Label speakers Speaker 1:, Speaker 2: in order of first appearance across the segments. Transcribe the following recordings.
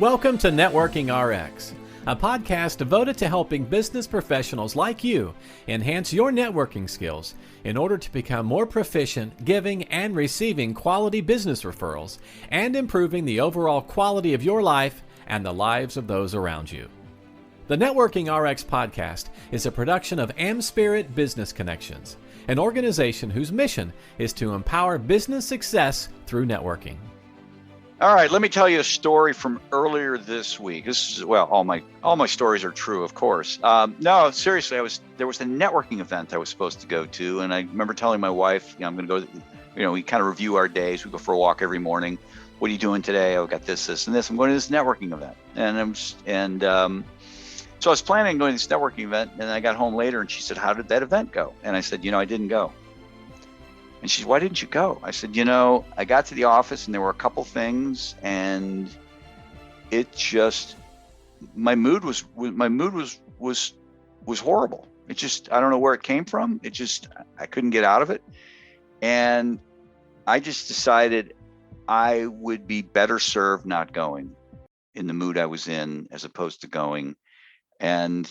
Speaker 1: Welcome to Networking RX, a podcast devoted to helping business professionals like you enhance your networking skills in order to become more proficient giving and receiving quality business referrals and improving the overall quality of your life and the lives of those around you. The Networking RX podcast is a production of AmSpirit Business Connections, an organization whose mission is to empower business success through networking.
Speaker 2: All right, let me tell you a story from earlier this week. This is, well, all my stories are true, of course. No, seriously, there was a networking event I was supposed to go to, and I remember telling my wife, I'm going to go. We kind of review our days. We go for a walk every morning. What are you doing today? Oh, I got this, and this. I'm going to this networking event, so I was planning on going to this networking event, and I got home later, and she said, "How did that event go?" And I said, "I didn't go." And she said, "Why didn't you go?" I said, I got to the office and there were a couple things, and it just, my mood was horrible. It just, I don't know where it came from. I couldn't get out of it. And I just decided I would be better served not going in the mood I was in as opposed to going. And,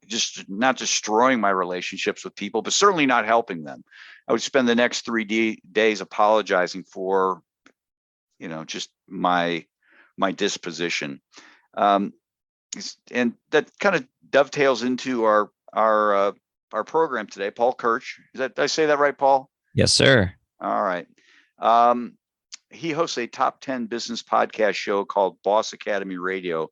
Speaker 2: just not destroying my relationships with people, but certainly not helping them. I would spend the next 3 days apologizing for, just my disposition. And that kind of dovetails into our program today. Paul Kirch, did I say that right, Paul?
Speaker 3: Yes, sir.
Speaker 2: All right. He hosts a top 10 business podcast show called Boss Academy Radio,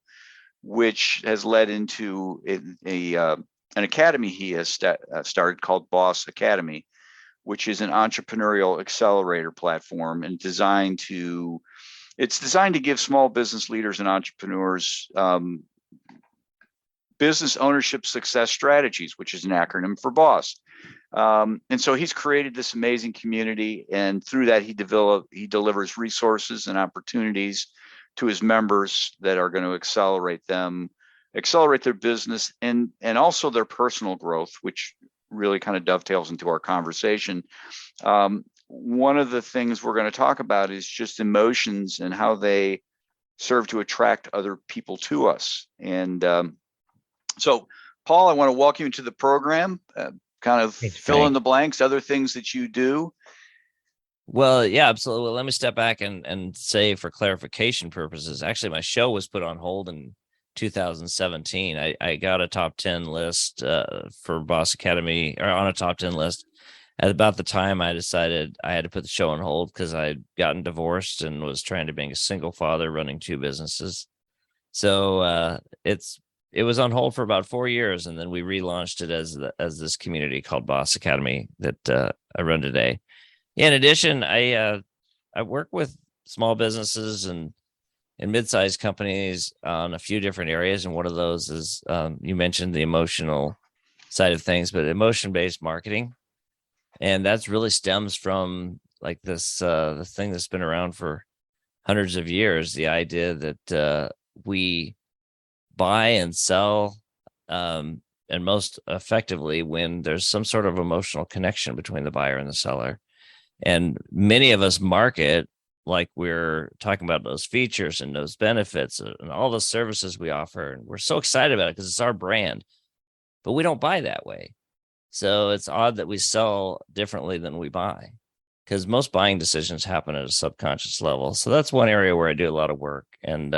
Speaker 2: which has led into an academy he has started called Boss Academy, which is an entrepreneurial accelerator platform and designed to give small business leaders and entrepreneurs business ownership success strategies, which is an acronym for BOSS. And so he's created this amazing community, and through that he delivers resources and opportunities to his members that are going to accelerate their business and also their personal growth, which really kind of dovetails into our conversation. One of the things we're going to talk about is just emotions and how they serve to attract other people to us. And so, Paul, I want to welcome you to the program, kind of fill in the blanks, other things that you do.
Speaker 3: Well, yeah, absolutely. Well, let me step back and say, for clarification purposes, actually, my show was put on hold in 2017. I got a top 10 list for Boss Academy, or on a top 10 list. At about the time I decided I had to put the show on hold because I'd gotten divorced and was trying to be a single father running 2 businesses. So it was on hold for about 4 years, and then we relaunched it as this community called Boss Academy that I run today. In addition, I work with small businesses and mid-sized companies on a few different areas, and one of those is you mentioned the emotional side of things, but emotion-based marketing, and that's really stems from like this the thing that's been around for hundreds of years, the idea that we buy and sell, and most effectively when there's some sort of emotional connection between the buyer and the seller. And many of us market like we're talking about those features and those benefits and all the services we offer. And we're so excited about it because it's our brand, but we don't buy that way. So it's odd that we sell differently than we buy, because most buying decisions happen at a subconscious level. So that's one area where I do a lot of work. And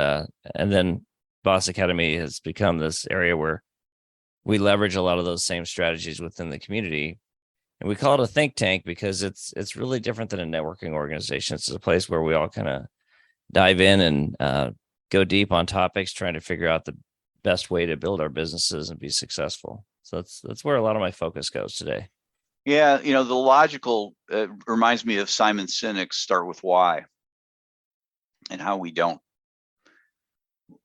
Speaker 3: then Boss Academy has become this area where we leverage a lot of those same strategies within the community. And we call it a think tank because it's really different than a networking organization. It's a place where we all kind of dive in and go deep on topics, trying to figure out the best way to build our businesses and be successful. So that's where a lot of my focus goes today.
Speaker 2: Yeah, the logical reminds me of Simon Sinek's Start With Why, and how we don't.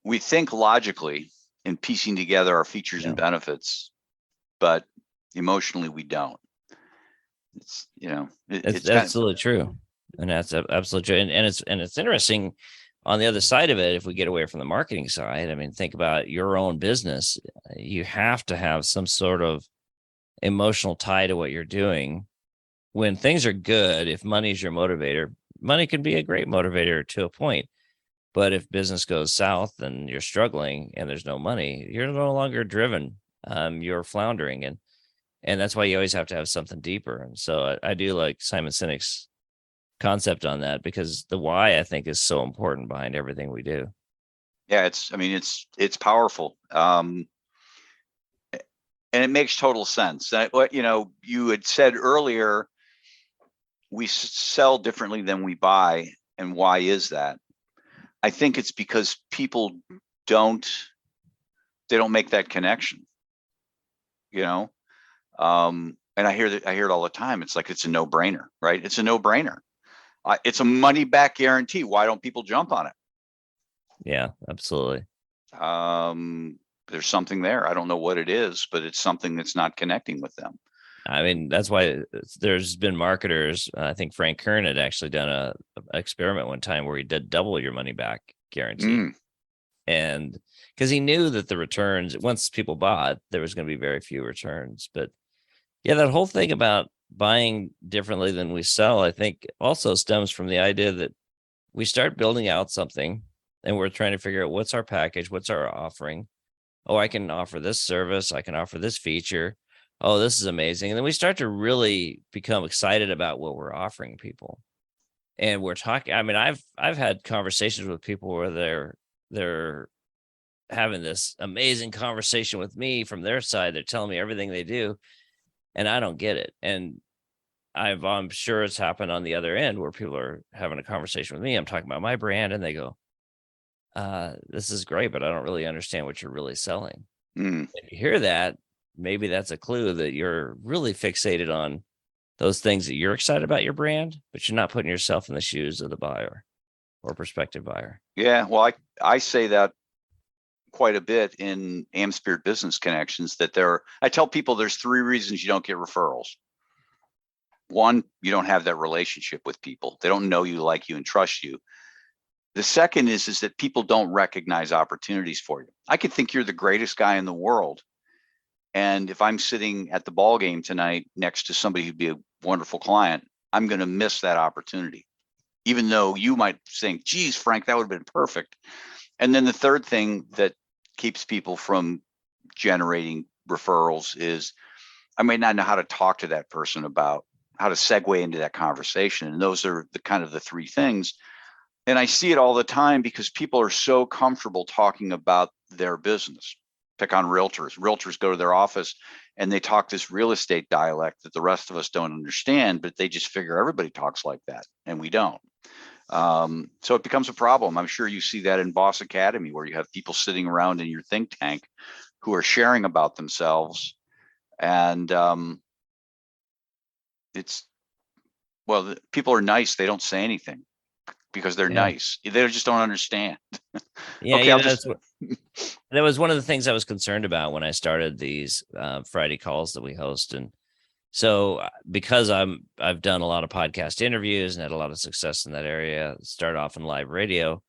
Speaker 2: We think logically in piecing together our features and benefits, but emotionally we don't. It's
Speaker 3: absolutely true. And that's absolutely true. And it's interesting on the other side of it. If we get away from the marketing side, I mean, think about your own business. You have to have some sort of emotional tie to what you're doing. When things are good, if money is your motivator, money can be a great motivator to a point. But if business goes south and you're struggling and there's no money, you're no longer driven. You're floundering, and that's why you always have to have something deeper. And so I do like Simon Sinek's concept on that, because the why, I think, is so important behind everything we do.
Speaker 2: Yeah, it's powerful. And it makes total sense. You had said earlier, we sell differently than we buy. And why is that? I think it's because people don't make that connection, and I hear it all the time. It's like, it's a no-brainer, right? It's a no-brainer. It's a money back guarantee. Why don't people jump on it?
Speaker 3: Yeah, absolutely.
Speaker 2: There's something there. I don't know what it is, but it's something that's not connecting with them.
Speaker 3: I mean, that's why there's been marketers. I think Frank Kern had actually done a experiment one time where he did double your money back guarantee. And because he knew that the returns, once people bought, there was going to be very few returns. But yeah, that whole thing about buying differently than we sell, I think also stems from the idea that we start building out something and we're trying to figure out what's our package, what's our offering. Oh, I can offer this service. I can offer this feature. Oh, this is amazing. And then we start to really become excited about what we're offering people. And we're talking, I mean, I've had conversations with people where they're having this amazing conversation with me from their side. They're telling me everything they do, and I don't get it. And I'm sure it's happened on the other end where people are having a conversation with me. I'm talking about my brand, and they go, this is great, but I don't really understand what you're really selling. If you hear that, maybe that's a clue that you're really fixated on those things that you're excited about your brand, but you're not putting yourself in the shoes of the buyer or prospective buyer.
Speaker 2: Yeah, well, I say that quite a bit in AmSpirit Business Connections, that I tell people there's 3 reasons you don't get referrals. 1, you don't have that relationship with people. They don't know you, like you, and trust you. The second is that people don't recognize opportunities for you. I could think you're the greatest guy in the world, and if I'm sitting at the ball game tonight next to somebody who'd be a wonderful client, I'm going to miss that opportunity, even though you might think, geez, Frank, that would have been perfect. And then the third thing that keeps people from generating referrals is I may not know how to talk to that person about how to segue into that conversation. And those are the 3 things. And I see it all the time because people are so comfortable talking about their business. Pick on realtors. Realtors go to their office and they talk this real estate dialect that the rest of us don't understand, but they just figure everybody talks like that, and we don't. So it becomes a problem. I'm sure you see that in Boss Academy, where you have people sitting around in your think tank who are sharing about themselves. And people are nice. They don't say anything because they're nice. They just don't understand.
Speaker 3: Yeah,
Speaker 2: Okay,
Speaker 3: that was one of the things I was concerned about when I started these Friday calls that we host. And so because I've done a lot of podcast interviews and had a lot of success in that area, started off in live radio,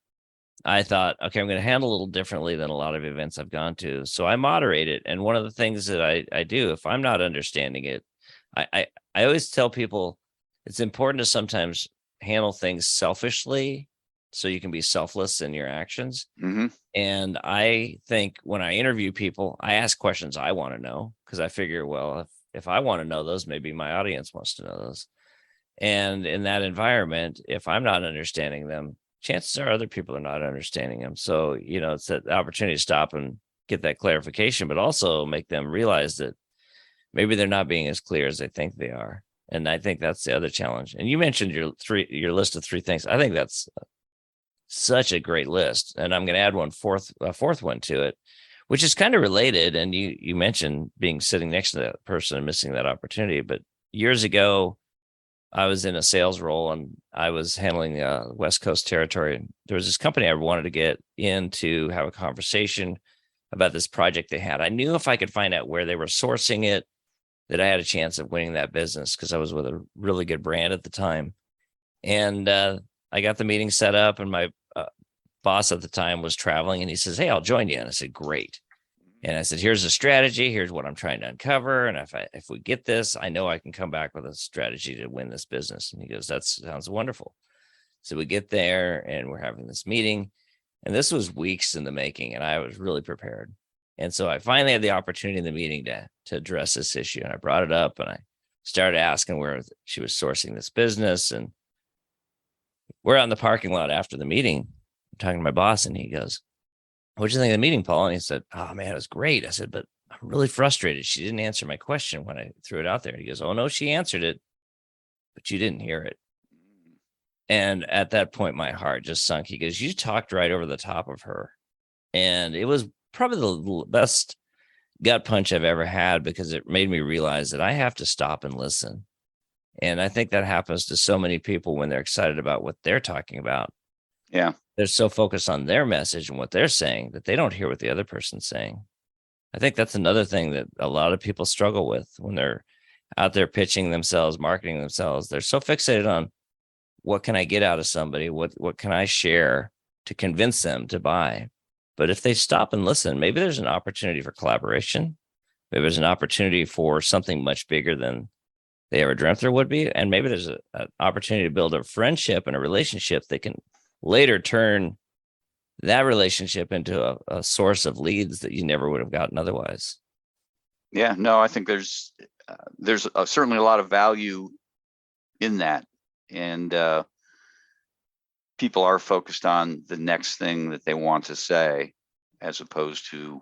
Speaker 3: I thought, okay, I'm going to handle a little differently than a lot of events I've gone to. So I moderate it. And one of the things that I do, if I'm not understanding it, I always tell people it's important to sometimes handle things selfishly so you can be selfless in your actions.
Speaker 2: Mm-hmm.
Speaker 3: And I think when I interview people, I ask questions I want to know, because I figure, well, if I want to know those, maybe my audience wants to know those. And in that environment, if I'm not understanding them, chances are other people are not understanding them. So, it's that opportunity to stop and get that clarification, but also make them realize that maybe they're not being as clear as they think they are. And I think that's the other challenge. And you mentioned your list of 3 things. I think that's such a great list. And I'm going to add a fourth one to it, which is kind of related. And you mentioned sitting next to that person and missing that opportunity. But years ago, I was in a sales role and I was handling West Coast territory. And there was this company I wanted to get in to have a conversation about this project they had. I knew if I could find out where they were sourcing it, that I had a chance of winning that business, because I was with a really good brand at the time. And I got the meeting set up, and my boss at the time was traveling, and he says, "Hey, I'll join you." And I said, "Great." And I said, "Here's the strategy. Here's what I'm trying to uncover. And if we get this, I know I can come back with a strategy to win this business." And he goes, "That sounds wonderful." So we get there and we're having this meeting, and this was weeks in the making, and I was really prepared. And so I finally had the opportunity in the meeting to address this issue, and I brought it up, and I started asking where she was sourcing this business. And we're out in the parking lot after the meeting, I'm talking to my boss, and he goes, "What'd you think of the meeting, Paul?" And he said, "Oh man, it was great." I said, "But I'm really frustrated. She didn't answer my question when I threw it out there." And he goes, "Oh no, she answered it, but you didn't hear it." And at that point, my heart just sunk. He goes, "You talked right over the top of her." And it was probably the best gut punch I've ever had, because it made me realize that I have to stop and listen. And I think that happens to so many people when they're excited about what they're talking about.
Speaker 2: Yeah.
Speaker 3: They're so focused on their message and what they're saying that they don't hear what the other person's saying. I think that's another thing that a lot of people struggle with when they're out there pitching themselves, marketing themselves. They're so fixated on, what can I get out of somebody? What can I share to convince them to buy? But if they stop and listen, maybe there's an opportunity for collaboration. Maybe there's an opportunity for something much bigger than they ever dreamt there would be. And maybe there's an opportunity to build a friendship and a relationship that can later turn that relationship into a source of leads that you never would have gotten otherwise.
Speaker 2: Yeah, no, I think there's certainly a lot of value in that. And people are focused on the next thing that they want to say, as opposed to,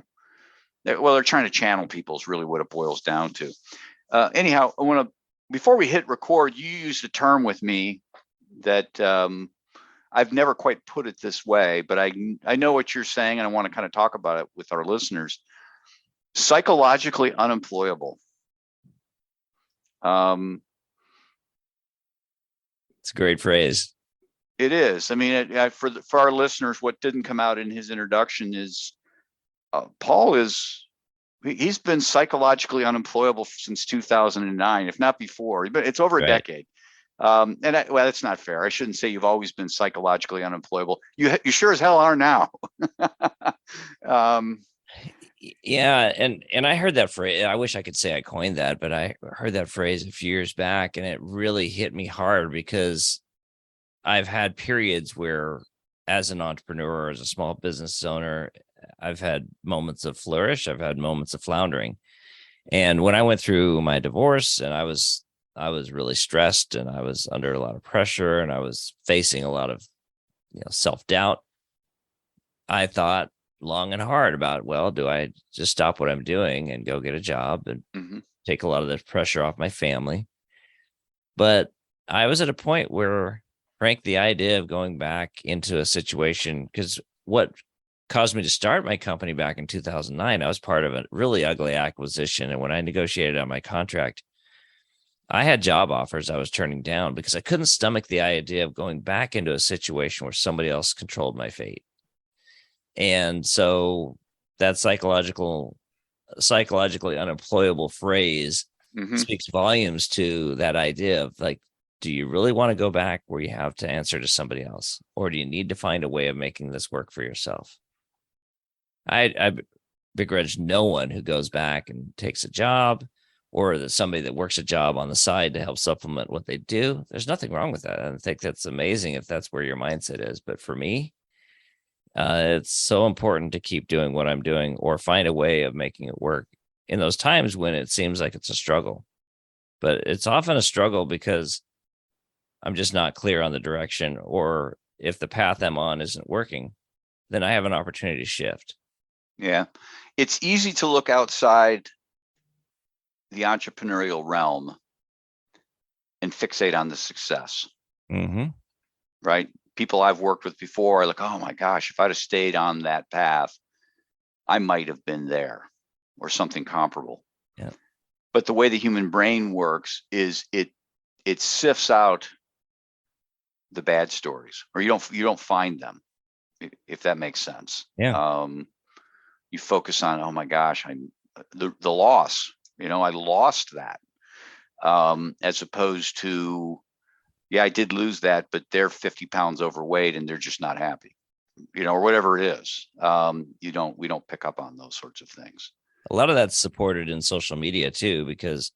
Speaker 2: they're trying to channel people is really what it boils down to. Anyhow, before we hit record, you used a term with me that I've never quite put it this way, but I know what you're saying, and I want to kind of talk about it with our listeners. Psychologically unemployable.
Speaker 3: It's a great phrase.
Speaker 2: It is. I mean, for our listeners, what didn't come out in his introduction is Paul he's been psychologically unemployable since 2009, if not before. But it's over a decade. Well, that's not fair. I shouldn't say you've always been psychologically unemployable. You sure as hell are now.
Speaker 3: Yeah, and I heard that phrase. I wish I could say I coined that, but I heard that phrase a few years back, and it really hit me hard, because I've had periods where, as an entrepreneur, as a small business owner, I've had moments of flourish. I've had moments of floundering. And when I went through my divorce, and I was really stressed, and I was under a lot of pressure, and I was facing a lot of self-doubt, I thought long and hard about, well, do I just stop what I'm doing and go get a job and take a lot of the pressure off my family? But I was at a point where, Frank, the idea of going back into a situation, because what caused me to start my company back in 2009, I was part of a really ugly acquisition. And when I negotiated on my contract, I had job offers I was turning down because I couldn't stomach the idea of going back into a situation where somebody else controlled my fate. And so that psychologically unemployable phrase speaks volumes to that idea of, like, do you really want to go back where you have to answer to somebody else? Or do you need to find a way of making this work for yourself? I begrudge no one who goes back and takes a job, or somebody that works a job on the side to help supplement what they do. There's nothing wrong with that. I think that's amazing if that's where your mindset is. But for me, it's so important to keep doing what I'm doing, or find a way of making it work in those times when it seems like it's a struggle. But it's often a struggle because I'm just not clear on the direction, or if the path I'm on isn't working, then I have an opportunity to shift.
Speaker 2: Yeah. It's easy to look outside the entrepreneurial realm and fixate on the success. Right? People I've worked with before are like, oh my gosh, if I'd have stayed on that path, I might have been there, or something comparable.
Speaker 3: Yeah.
Speaker 2: But the way the human brain works is it sifts out the bad stories, or you don't find them, if that makes sense.
Speaker 3: Yeah.
Speaker 2: You focus on, oh my gosh, the loss, I lost that, as opposed to, yeah, I did lose that, but they're 50 pounds overweight and they're just not happy, or whatever it is. We don't pick up on those sorts of things.
Speaker 3: A lot of that's supported in social media too, because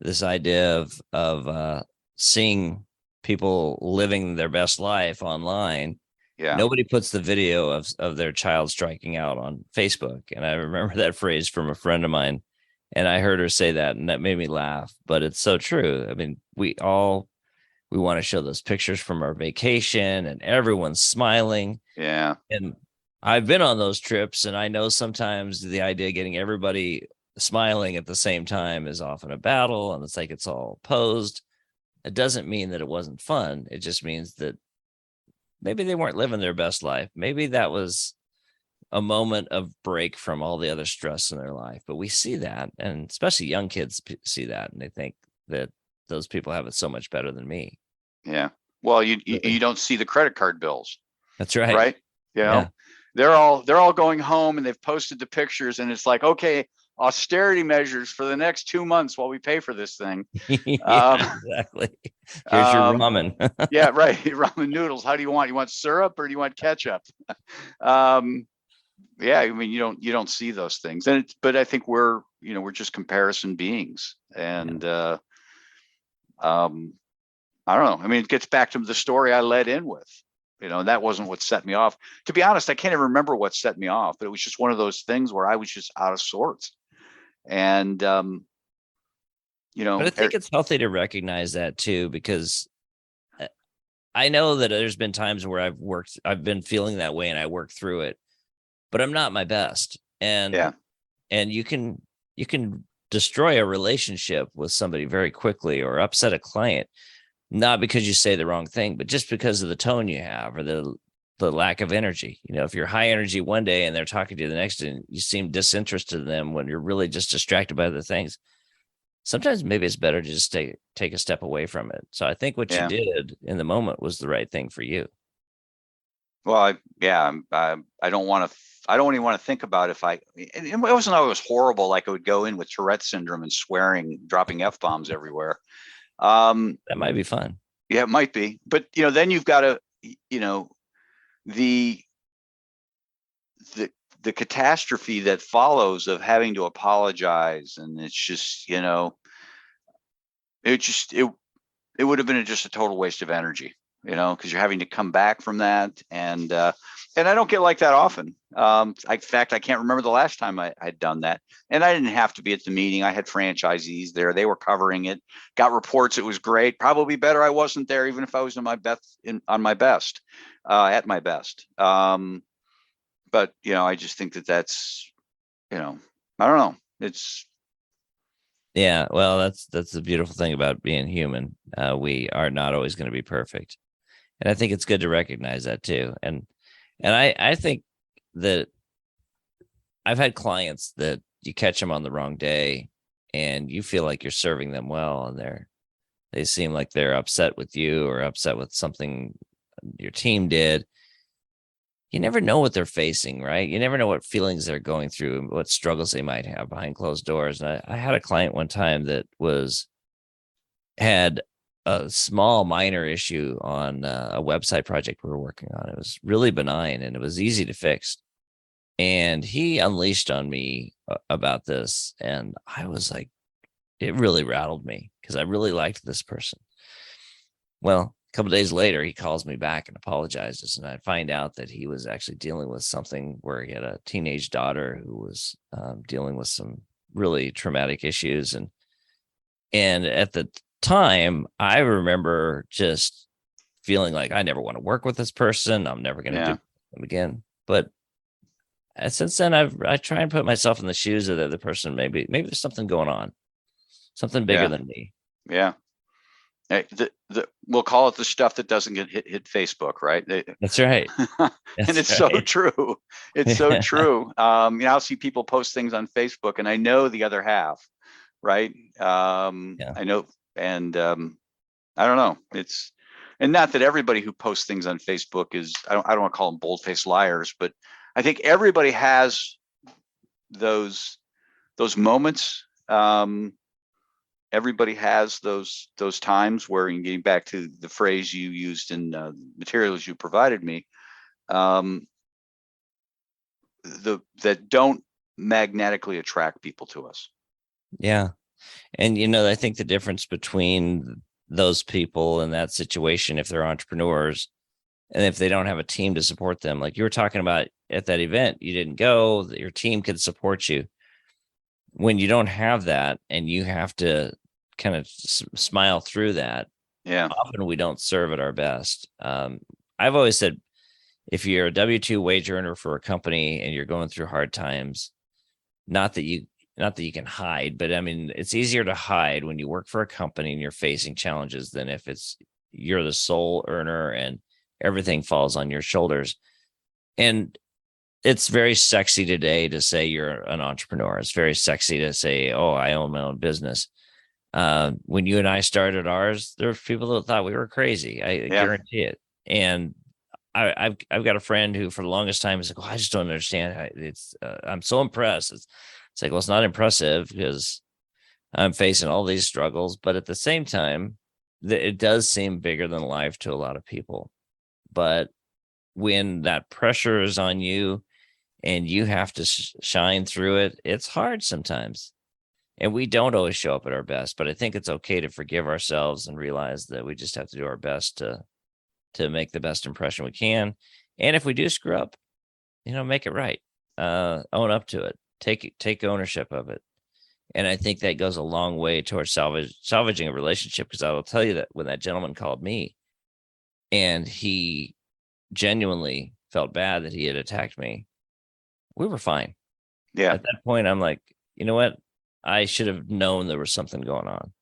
Speaker 3: this idea of seeing people living their best life online.
Speaker 2: Yeah.
Speaker 3: Nobody puts the video of their child striking out on Facebook. And I remember that phrase from a friend of mine, and I heard her say that, and that made me laugh. But it's so true. I mean, we want to show those pictures from our vacation, and everyone's smiling.
Speaker 2: Yeah.
Speaker 3: And I've been on those trips, and I know sometimes the idea of getting everybody smiling at the same time is often a battle, and it's like it's all posed. It doesn't mean that it wasn't fun. It just means that maybe they weren't living their best life. Maybe that was a moment of break from all the other stress in their life. But we see that, and especially young kids see that, and they think that those people have it so much better than me.
Speaker 2: Yeah. Well, you don't see the credit card bills.
Speaker 3: That's right.
Speaker 2: Right. You know, they're all going home, and they've posted the pictures, and it's like, okay, austerity measures for the next 2 months while we pay for this thing.
Speaker 3: Exactly. Here's your ramen.
Speaker 2: Yeah, right. Ramen noodles. How do you want? You want syrup or do you want ketchup? Yeah, I mean, you don't see those things, but I think we're just comparison beings, and I don't know. I mean, it gets back to the story I led in with. That wasn't what set me off. To be honest, I can't even remember what set me off, but it was just one of those things where I was just out of sorts. And,
Speaker 3: but I think it's healthy to recognize that too, because I know that there's been times where I've been feeling that way and I work through it, but I'm not my best. And you can destroy a relationship with somebody very quickly, or upset a client, not because you say the wrong thing, but just because of the tone you have, or the lack of energy. If you're high energy one day and they're talking to you the next, and you seem disinterested in them when you're really just distracted by other things, sometimes maybe it's better to just take a step away from it. So I think what you did in the moment was the right thing for you.
Speaker 2: Well, I don't want to. I don't even want to think about it wasn't always horrible. Like I would go in with Tourette's syndrome and swearing, dropping F-bombs everywhere.
Speaker 3: That might be fun.
Speaker 2: Yeah, it might be. But, then you've got to, the catastrophe that follows of having to apologize. And it's just, it would have been just a total waste of energy, because you're having to come back from that. And I don't get like that often. In fact, I can't remember the last time I'd done that. And I didn't have to be at the meeting. I had franchisees there. They were covering it, got reports. It was great. Probably better I wasn't there, even if I was at my best. But, I just think that's, I don't know. It's.
Speaker 3: Yeah, well, that's the beautiful thing about being human. We are not always going to be perfect. And I think it's good to recognize that too. And I think that I've had clients that you catch them on the wrong day and you feel like you're serving them well, and they seem like they're upset with you or upset with something your team did. You never know what they're facing, right? You never know what feelings they're going through, what struggles they might have behind closed doors. And I had a client one time that had a small minor issue on a website project we were working on. It was really benign and it was easy to fix. And he unleashed on me about this. And I was like, it really rattled me because I really liked this person. Well, a couple of days later, he calls me back and apologizes. And I find out that he was actually dealing with something where he had a teenage daughter who was dealing with some really traumatic issues. And at the time, I remember just feeling like I never want to work with this person. I'm never going to do them again. But since then, I try and put myself in the shoes of the other person. Maybe there's something going on, something bigger than me.
Speaker 2: Yeah. We'll call it the stuff that doesn't get hit Facebook, right?
Speaker 3: That's right.
Speaker 2: And it's so true. It's so true. I'll see people post things on Facebook and I know the other half, right? I know. And I don't know. And not that everybody who posts things on Facebook is, I don't want to call them bold-faced liars, but I think everybody has those moments. Everybody has those times where, you're getting back to the phrase you used in materials you provided me, that don't magnetically attract people to us.
Speaker 3: Yeah. And, I think the difference between those people in that situation if they're entrepreneurs and if they don't have a team to support them. Like you were talking about at that event, you didn't go, your team could support you. When you don't have that and you have to kind of smile through that, often we don't serve at our best. I've always said, if you're a W-2 wage earner for a company and you're going through hard times, not that you can hide, but I mean, it's easier to hide when you work for a company and you're facing challenges than if you're the sole earner and everything falls on your shoulders. And it's very sexy today to say you're an entrepreneur. It's very sexy to say, oh, I own my own business. When you and I started ours, there were people that thought we were crazy. I guarantee it. And I've got a friend who for the longest time is like, oh, I just don't understand. I'm so impressed. It's like, well, it's not impressive because I'm facing all these struggles. But at the same time, it does seem bigger than life to a lot of people. But when that pressure is on you and you have to shine through it, it's hard sometimes. And we don't always show up at our best. But I think it's okay to forgive ourselves and realize that we just have to do our best to make the best impression we can. And if we do screw up, make it right. Own up to it. Take ownership of it. And I think that goes a long way towards salvaging a relationship, because I will tell you that when that gentleman called me and he genuinely felt bad that he had attacked me, we were fine.
Speaker 2: Yeah.
Speaker 3: At that point, I'm like, you know what? I should have known there was something going on.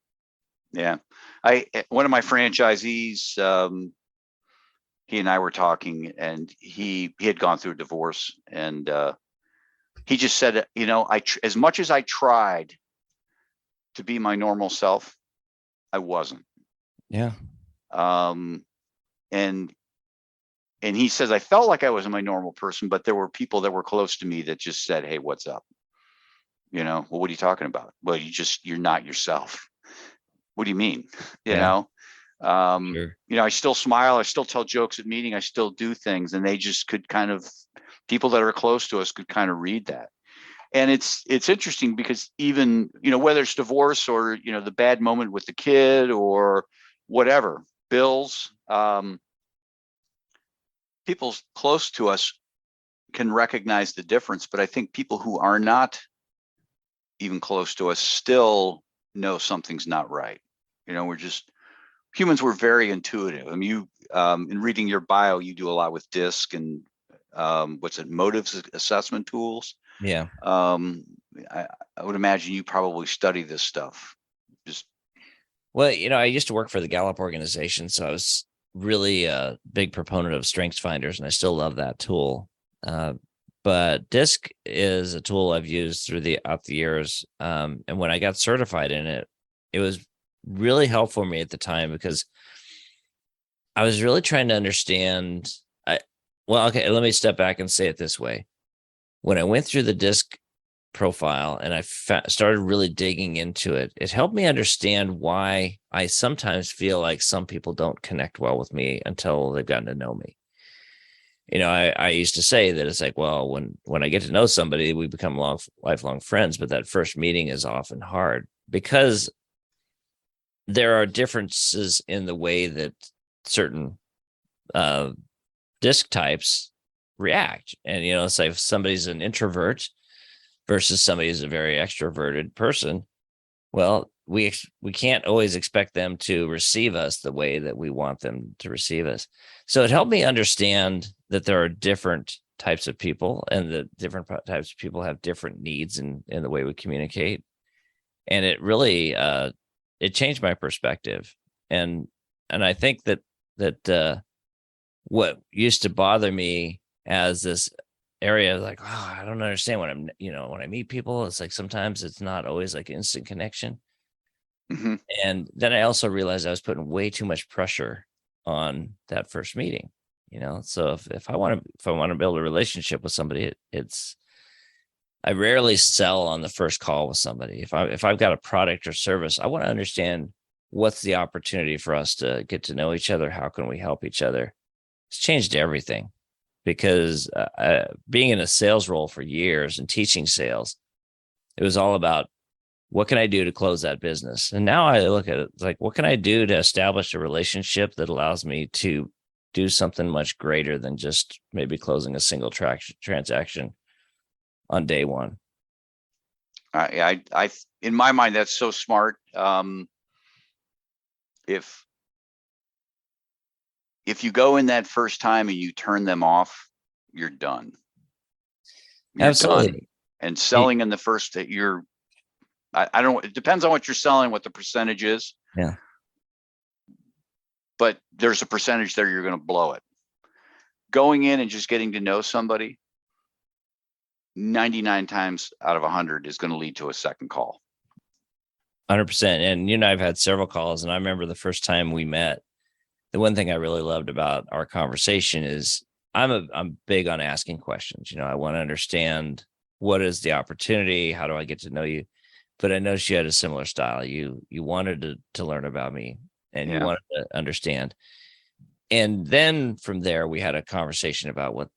Speaker 2: Yeah. One of my franchisees, he and I were talking, and he had gone through a divorce, and he just said, as much as I tried to be my normal self, I wasn't.
Speaker 3: Yeah.
Speaker 2: And he says, I felt like I was my normal person, but there were people that were close to me that just said, hey, what's up? Well, what are you talking about? Well, you're not yourself. What do you mean? Sure. I still smile. I still tell jokes at meeting. I still do things. And they just could people that are close to us could kind of read that. And it's interesting because even, whether it's divorce or, the bad moment with the kid or whatever, bills, people close to us can recognize the difference. But I think people who are not even close to us still know something's not right. Humans were very intuitive. I mean, in reading your bio, you do a lot with DISC and motives assessment tools.
Speaker 3: Yeah.
Speaker 2: I would imagine you probably study this stuff.
Speaker 3: Well, I used to work for the Gallup organization, so I was really a big proponent of Strengths Finders, and I still love that tool. But DISC is a tool I've used throughout the years. And when I got certified in it, it was really helpful for me at the time because I was really trying to understand. Okay, let me step back and say it this way. When I went through the DISC profile and I started really digging into it, it helped me understand why I sometimes feel like some people don't connect well with me until they've gotten to know me. I used to say that it's like, well, when I get to know somebody, we become lifelong friends, but that first meeting is often hard because there are differences in the way that certain DISC types react. And, say if somebody's an introvert versus somebody who's a very extroverted person, well, we can't always expect them to receive us the way that we want them to receive us. So it helped me understand that there are different types of people, and that different types of people have different needs in the way we communicate. And it really it changed my perspective. And I think that what used to bother me as this area, like, oh, I don't understand when when I meet people, it's like sometimes it's not always like instant connection.
Speaker 2: Mm-hmm.
Speaker 3: And then I also realized I was putting way too much pressure on that first meeting. So if I want to build a relationship with somebody, I rarely sell on the first call with somebody. If I've got a product or service, I want to understand what's the opportunity for us to get to know each other. How can we help each other? It's changed everything, because being in a sales role for years and teaching sales, it was all about what can I do to close that business? And now I look at it like, what can I do to establish a relationship that allows me to do something much greater than just maybe closing a single transaction on day one?
Speaker 2: I in my mind, that's so smart. If you go in that first time and you turn them off, you're done. You're
Speaker 3: Absolutely.
Speaker 2: done. And selling in the first that I don't know. It depends on what you're selling, what the percentage is.
Speaker 3: Yeah.
Speaker 2: But there's a percentage there you're going to blow it. Going in and just getting to know somebody, 99 times out of 100 is going to lead to a second call.
Speaker 3: 100%. And you and I've had several calls, and I remember the first time we met, the one thing I really loved about our conversation is I'm big on asking questions. I want to understand, what is the opportunity? How do I get to know you? But I noticed you had a similar style. You wanted to learn about me, and you wanted to understand. And then from there, we had a conversation about what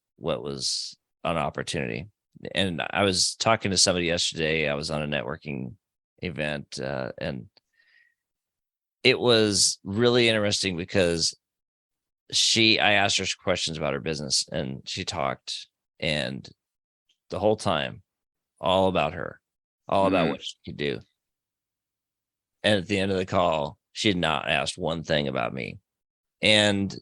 Speaker 3: was an opportunity. And I was talking to somebody yesterday. I was on a networking event, and it was really interesting because I asked her questions about her business, and she talked, and the whole time, all about her, all about what she could do. And at the end of the call, she had not asked one thing about me. And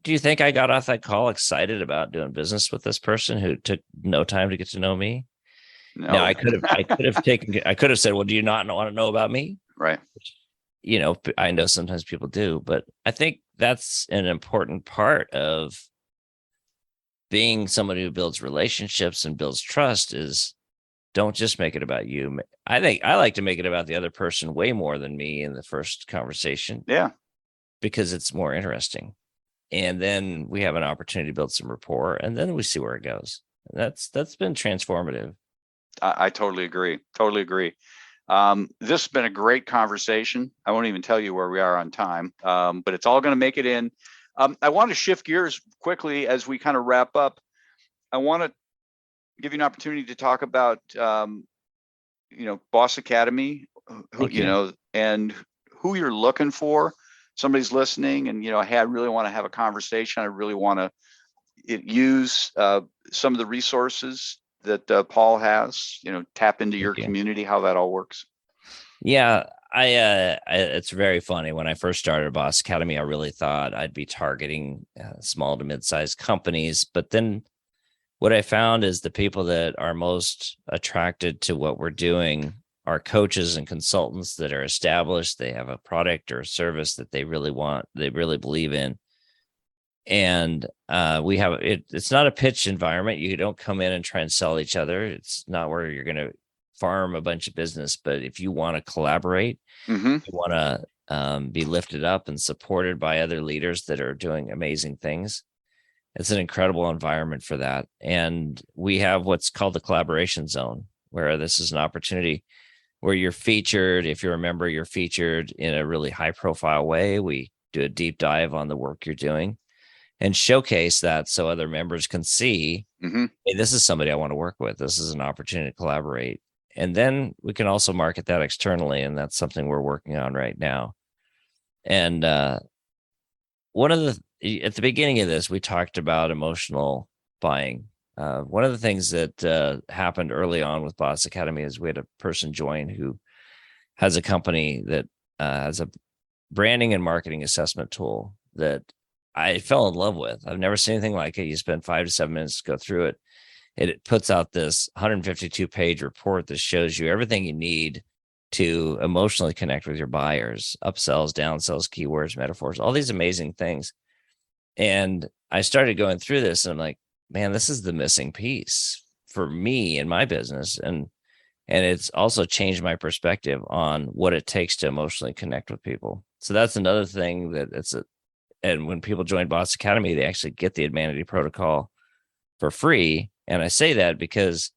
Speaker 3: do you think I got off that call excited about doing business with this person who took no time to get to know me?
Speaker 2: No.
Speaker 3: Now, I could have said, well, do you not want to know about me?
Speaker 2: Right.
Speaker 3: I know sometimes people do, but I think that's an important part of being somebody who builds relationships and builds trust is, don't just make it about you. I think I like to make it about the other person way more than me in the first conversation.
Speaker 2: Yeah.
Speaker 3: Because it's more interesting. And then we have an opportunity to build some rapport, and then we see where it goes. And that's been transformative.
Speaker 2: I totally agree. Totally agree. This has been a great conversation. I won't even tell you where we are on time, but it's all going to make it in. I want to shift gears quickly as we kind of wrap up. I want to give you an opportunity to talk about, Boss Academy, and who you're looking for. Somebody's listening and, hey, I really want to have a conversation. I really want to use some of the resources that Paul has, tap into your community, how that all works.
Speaker 3: Yeah, it's very funny. When I first started Boss Academy, I really thought I'd be targeting small to mid-sized companies. But then what I found is the people that are most attracted to what we're doing are coaches and consultants that are established. They have a product or a service that they really want, they really believe in. And we have it's not a pitch environment. You don't come in and try and sell each other. It's not where you're going to farm a bunch of business. But if you want to collaborate, you want to be lifted up and supported by other leaders that are doing amazing things, it's an incredible environment for that. And we have what's called the collaboration zone, where this is an opportunity where you're featured. If you're a member, you're featured in a really high profile way. We do a deep dive on the work you're doing and showcase that so other members can see, hey, this is somebody I want to work with. This is an opportunity to collaborate. And then we can also market that externally. And that's something we're working on right now. And at the beginning of this, we talked about emotional buying. One of the things that happened early on with Boss Academy is we had a person join who has a company that has a branding and marketing assessment tool that I fell in love with. I've never seen anything like it. You spend 5 to 7 minutes to go through it. It puts out this 152-page report that shows you everything you need to emotionally connect with your buyers, upsells, downsells, keywords, metaphors, all these amazing things. And I started going through this and I'm like, man, this is the missing piece for me in my business. And it's also changed my perspective on what it takes to emotionally connect with people. So that's another thing and when people join Boss Academy, they actually get the Humanity Protocol for free. And I say that because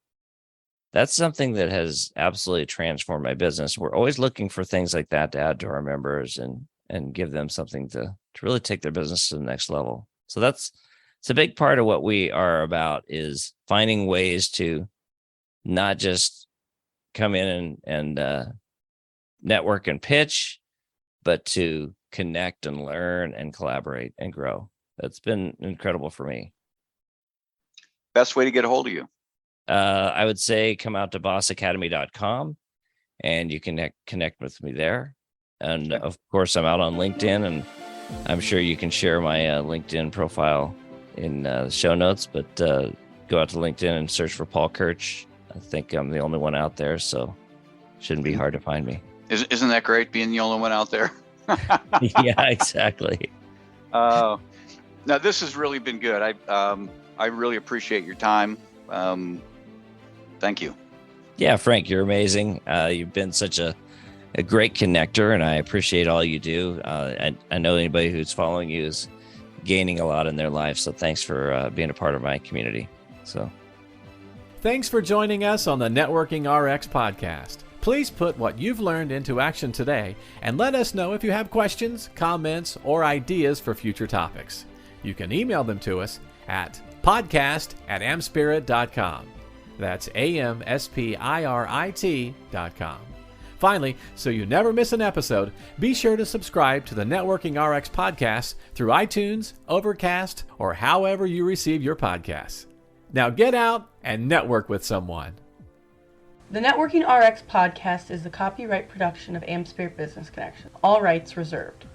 Speaker 3: that's something that has absolutely transformed my business. We're always looking for things like that to add to our members and give them something to really take their business to the next level. So it's a big part of what we are about, is finding ways to not just come in and network and pitch, but to connect and learn and collaborate and grow. That's been incredible for me.
Speaker 2: Best way to get a hold of you?
Speaker 3: I would say come out to bossacademy.com and you can connect with me there. And of course, I'm out on LinkedIn, and I'm sure you can share my LinkedIn profile in the show notes, but go out to LinkedIn and search for Paul Kirch. I think I'm the only one out there, so shouldn't be hard to find me.
Speaker 2: Isn't that great, being the only one out there?
Speaker 3: Yeah, exactly.
Speaker 2: Now, this has really been good. I really appreciate your time. Thank you.
Speaker 3: Yeah, Frank, you're amazing. You've been such a great connector, and I appreciate all you do. I know anybody who's following you is gaining a lot in their life, so thanks for being a part of my community. So,
Speaker 1: thanks for joining us on the Networking RX podcast. Please put what you've learned into action today and let us know if you have questions, comments, or ideas for future topics. You can email them to us at podcast@amspirit.com. That's AMSPIRIT.com. Finally, so you never miss an episode, be sure to subscribe to the Networking RX podcast through iTunes, Overcast, or however you receive your podcasts. Now get out and network with someone.
Speaker 4: The Networking RX podcast is the copyright production of AmSpirit Business Connection. All rights reserved.